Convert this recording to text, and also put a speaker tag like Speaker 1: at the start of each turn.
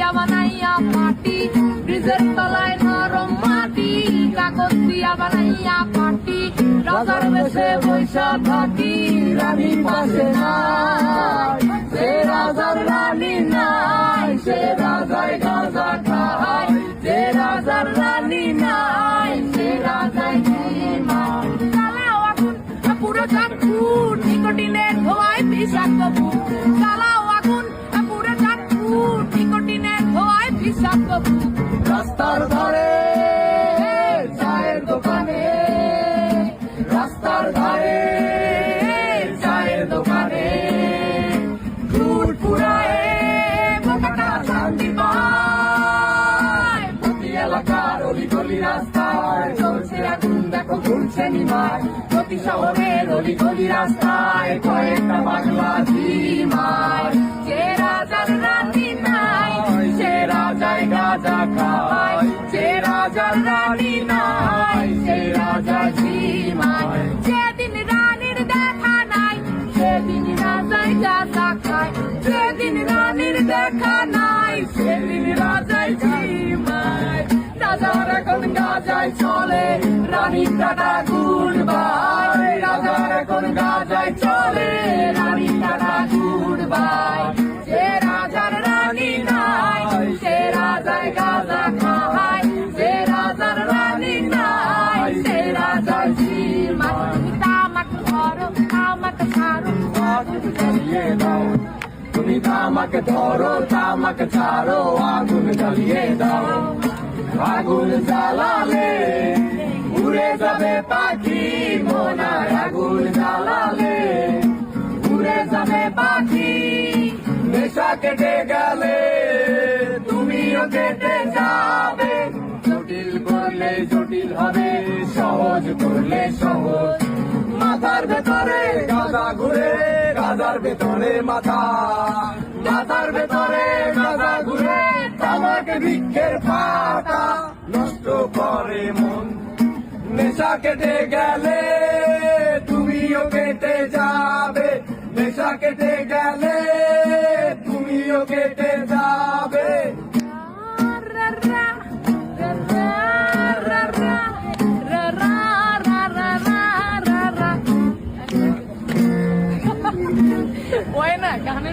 Speaker 1: দিয়া বানাইয়া পাটি, ব্রিজের তলায় নরম মাটি, কাগজ দিয়া বানাইয়া পাটি, রাজার বেশে বৈশা থাকি, রানী পাশে নাই, সে রাজার রানী নাই, সে রাজায় গাঁজা খায়, যে রাজার রানী নাই, সে রাজায় ঘুমায়। চালাও আগুন পুরো চাঁদপুর, নিকোটিনের ধোঁয়ায় বিষাক্ত বুক, চালাও আগুন পুরো চাঁদপুর, নিকোটিনের ধোঁয়ায় বিষাক্ত বুক। রাস্তার ধারে চায়ের দোকানে, রাস্তার ধারে চায়ের দোকানে, ঘুর ফুরায় বোকাটা শান্তি পায়, প্রতি এলাকার অলি গলি রাস্তায় চলছে আগুন দেখো ঘুরছে নিমায়, প্রতি শহরের অলি গলি রাস্তায় কয়েকটা বাংলা ঝিমায়, যে রাজার রানী নাই, সে রাজায় গাঁজা খায়, যে রাজার রানী নাই, সে রাজা ঝিমায়। যেদিন রানীর দেখা নাই, সেদিন রাজায় গাঁজা খায়, যেদিন রানীর দেখা নাই, সেদিন রাজায় ঝিমায়। রাজার এখন গাঁজায় চলে, রানীর টাটা গুড বাই, রাজার এখন গাঁজায় চলে, রানীর টাটা গুড বাই। যে রাজার রানী নাই, সে রাজায় গাঁজা খায়, যে রাজার রানী নাই, সে রাজায় ঝিমায়। তামাক ধরো তামাক ছাড়ো, আগুন জ্বালিয়ে দাও, তুমি তামাক ধরো তামাক ছাড়ো, আগুন জ্বালিয়ে দাও। আগুন জ্বালালে উড়ে যাবে পাখি মোনায়, আগুন জ্বালালে উড়ে যাবে পাখি, নেশা কেটে গেলে তুমিও কেটে যাবে, জটিল করলে জটিল হবে, সহজ করলে সহজ। মাথার ভেতরে গাঁজা ঘুরে, গাঁজার ভেতরে মাথা, মাথার ভেতরে গাঁজা ঘুরে, তামাক বৃক্ষের পাতা নষ্ট করে মন, নেশা কেটে গেলে তুমিও কেটে যাবে, নেশা কেটে গেলে তুমিও কেটে যাবে।